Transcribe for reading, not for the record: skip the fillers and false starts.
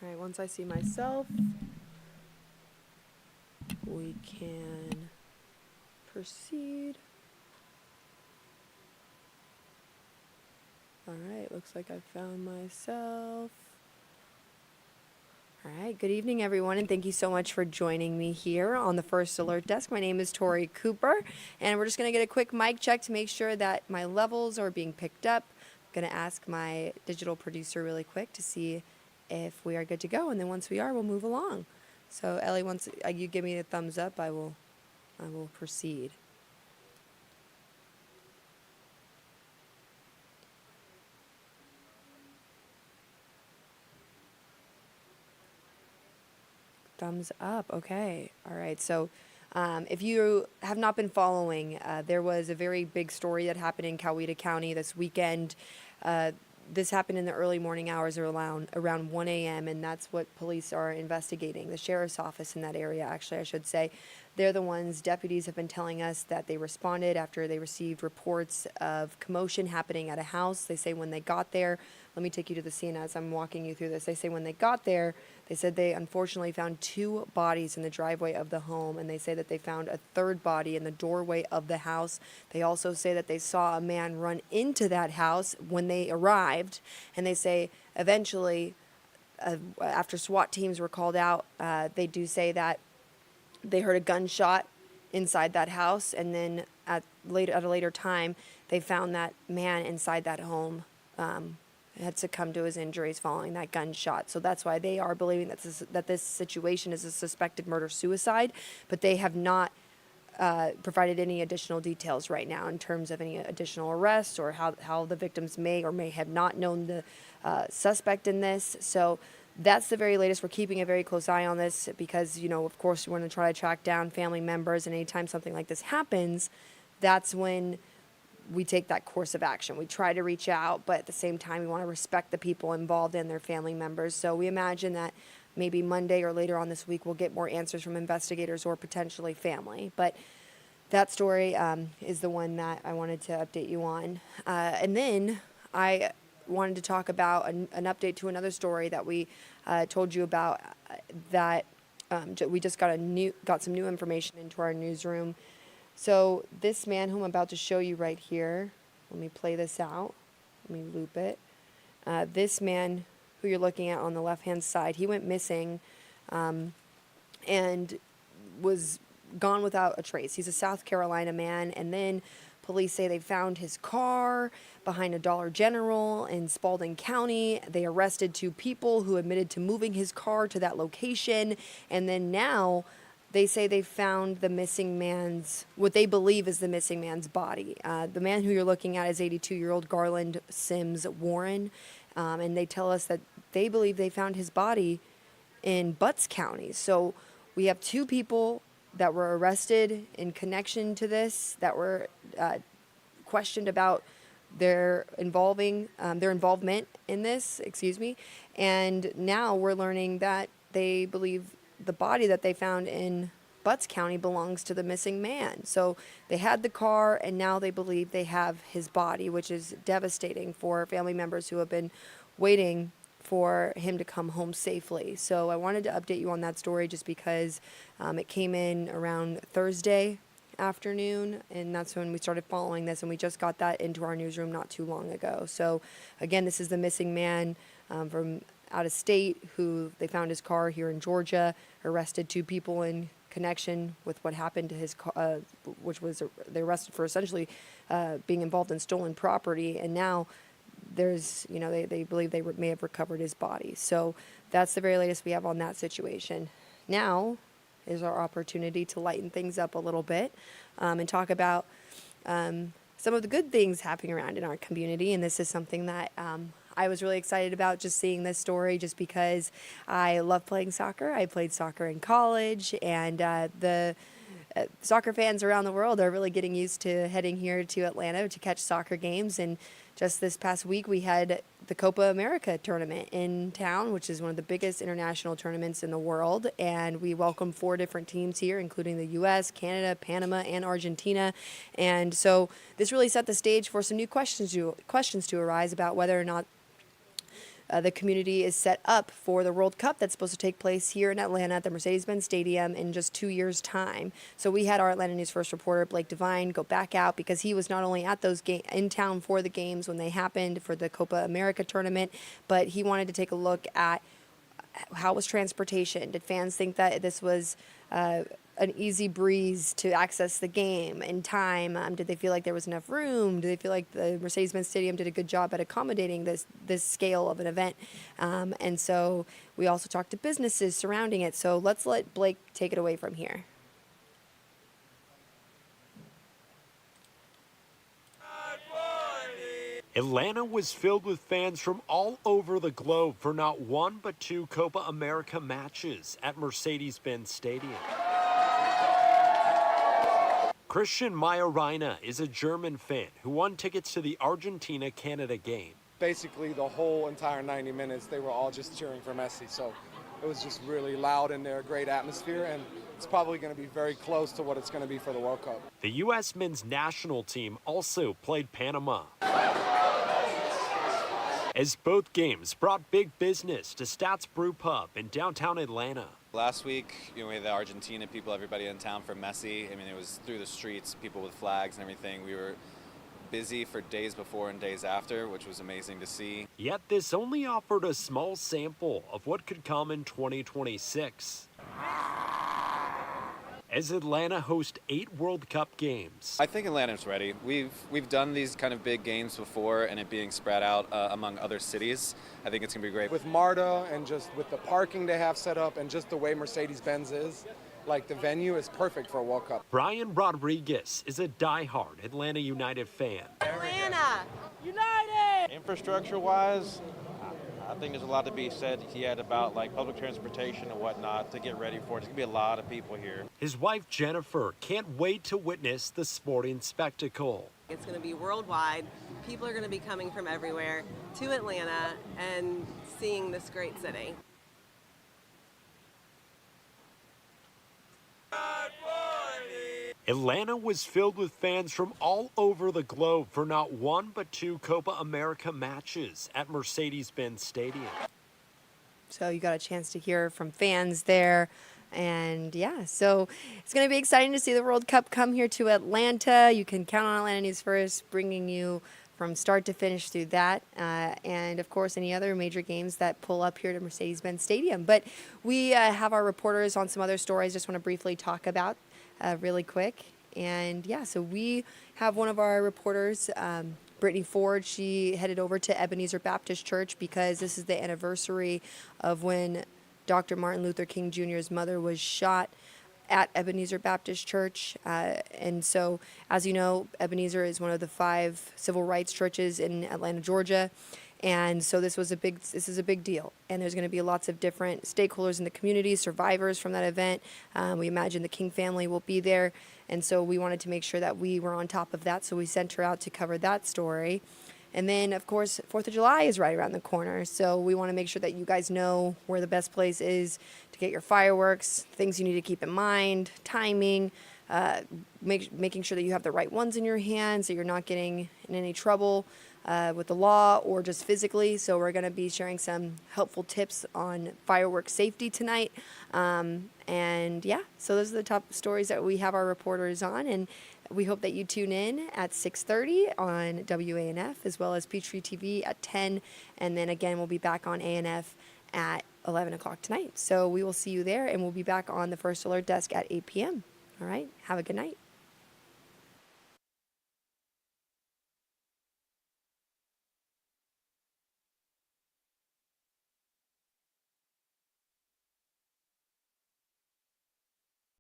All right, once I see myself, we can proceed. All right, looks like I found myself. All right, good evening, everyone, and thank you so much for joining me here on the First Alert Desk. My name is Tori Cooper, and we're just going to get a quick mic check to make sure that my levels are being picked up. I'm going to ask my digital producer really quick to see if we are good to go, and then once we are, we'll move along. So, Ellie, once you give me the thumbs up, I will proceed. Thumbs up. Okay. All right. So, if you have not been following, there was a very big story that happened in Coweta County this weekend. This happened in the early morning hours around 1 a.m., and that's what police are investigating. The sheriff's office in that area, actually, I should say. They're the ones, deputies have been telling us that they responded after they received reports of commotion happening at a house. They say when they got there, let me take you to the scene as I'm walking you through this. They say when they got there, they said they unfortunately found 2 bodies in the driveway of the home, and they say that they found a 3rd body in the doorway of the house. They also say that they saw a man run into that house when they arrived, and they say eventually, after SWAT teams were called out, they do say that they heard a gunshot inside that house, and then at a later time, they found that man inside that home had succumbed to his injuries following that gunshot. So that's why they are believing that this situation is a suspected murder-suicide, but they have not provided any additional details right now in terms of any additional arrests or how the victims may or may have not known the suspect in this. So that's the very latest. We're keeping a very close eye on this because, of course, we want to try to track down family members, and anytime something like this happens, that's when we take that course of action. We try to reach out, but at the same time, we want to respect the people involved and their family members. So we imagine that maybe Monday or later on this week, we'll get more answers from investigators or potentially family. But that story is the one that I wanted to update you on. And then I wanted to talk about an update to another story that we told you about that we just got some new information into our newsroom. So this man who I'm about to show you right here, let me play this out. Let me loop it. This man who you're looking at on the left-hand side, he went missing and was gone without a trace. He's a South Carolina man, and then police say they found his car behind a Dollar General in Spalding County. They arrested 2 people who admitted to moving his car to that location, and then now they say they found the missing man's, what they believe is the missing man's body. The man who you're looking at is 82-year-old Garland Sims Warren, and they tell us that they believe they found his body in Butts County. So we have 2 people that were arrested in connection to this, that were questioned about their involvement in this, and now we're learning that they believe the body that they found in Butts County belongs to the missing man. So they had the car, and now they believe they have his body, which is devastating for family members who have been waiting for him to come home safely. So I wanted to update you on that story just because it came in around Thursday afternoon, and that's when we started following this, and we just got that into our newsroom not too long ago. So again, this is the missing man from out of state who they found his car here in Georgia, arrested 2 people in connection with what happened to his car, which was they arrested for essentially being involved in stolen property, and now there's, they believe they may have recovered his body. So that's the very latest we have on that situation. Now is our opportunity to lighten things up a little bit and talk about some of the good things happening around in our community. And this is something that I was really excited about just seeing this story just because I love playing soccer. I played soccer in college, and the soccer fans around the world are really getting used to heading here to Atlanta to catch soccer games. And just this past week, we had the Copa America tournament in town, which is one of the biggest international tournaments in the world. And we welcomed 4 different teams here, including the U.S., Canada, Panama, and Argentina. And so this really set the stage for some new questions to arise about whether or not the community is set up for the World Cup that's supposed to take place here in Atlanta at the Mercedes-Benz Stadium in just 2 years' time. So we had our Atlanta News First reporter, Blake Devine, go back out because he was not only at those in town for the games when they happened for the Copa America tournament, but he wanted to take a look at how was transportation. Did fans think that this was an easy breeze to access the game in time? Did they feel like there was enough room? Did they feel like the Mercedes-Benz Stadium did a good job at accommodating this scale of an event? And so we also talked to businesses surrounding it. So let's let Blake take it away from here. Atlanta was filled with fans from all over the globe for not one but two Copa America matches at Mercedes-Benz Stadium. Christian Majorina is a German fan who won tickets to the Argentina-Canada game. Basically, the whole entire 90 minutes, they were all just cheering for Messi. So it was just really loud in there, great atmosphere, and it's probably going to be very close to what it's going to be for the World Cup. The U.S. men's national team also played Panama, as both games brought big business to Stats Brew Pub in downtown Atlanta. Last week, we had the Argentina people, everybody in town for Messi. I mean, it was through the streets, people with flags and everything. We were busy for days before and days after, which was amazing to see. Yet this only offered a small sample of what could come in 2026. As Atlanta hosts 8 World Cup games. I think Atlanta's ready. We've done these kind of big games before, and it being spread out among other cities. I think it's going to be great. With MARTA and just with the parking they have set up and just the way Mercedes-Benz is, like the venue is perfect for a World Cup. Brian Rodriguez is a diehard Atlanta United fan. Atlanta United! Infrastructure-wise, I think there's a lot to be said yet about like public transportation and whatnot to get ready for it. There's gonna be a lot of people here. His wife Jennifer can't wait to witness the sporting spectacle. It's going to be worldwide. People are going to be coming from everywhere to Atlanta and seeing this great city. Atlanta was filled with fans from all over the globe for not one but two Copa America matches at Mercedes-Benz Stadium. So you got a chance to hear from fans there. And yeah, so it's going to be exciting to see the World Cup come here to Atlanta. You can count on Atlanta News First bringing you from start to finish through that. And of course, any other major games that pull up here to Mercedes-Benz Stadium. But we have our reporters on some other stories just want to briefly talk about really quick. And yeah, so we have one of our reporters, Brittany Ford. She headed over to Ebenezer Baptist Church because this is the anniversary of when Dr. Martin Luther King Jr.'s mother was shot at Ebenezer Baptist Church. And so, as you know, Ebenezer is one of the 5 civil rights churches in Atlanta, Georgia. And so this is a big deal. And there's going to be lots of different stakeholders in the community, survivors from that event. We imagine the King family will be there. And so we wanted to make sure that we were on top of that. So we sent her out to cover that story. And then, of course, 4th of July is right around the corner. So we want to make sure that you guys know where the best place is to get your fireworks, things you need to keep in mind, timing, making sure that you have the right ones in your hands, so you're not getting in any trouble with the law or just physically. So we're going to be sharing some helpful tips on fireworks safety tonight. And yeah, so those are the top stories that we have our reporters on. And we hope that you tune in at 6:30 on WANF, as well as Peachtree TV at 10. And then again, we'll be back on ANF at 11 o'clock tonight. So we will see you there, and we'll be back on the First Alert Desk at 8 p.m. All right, have a good night.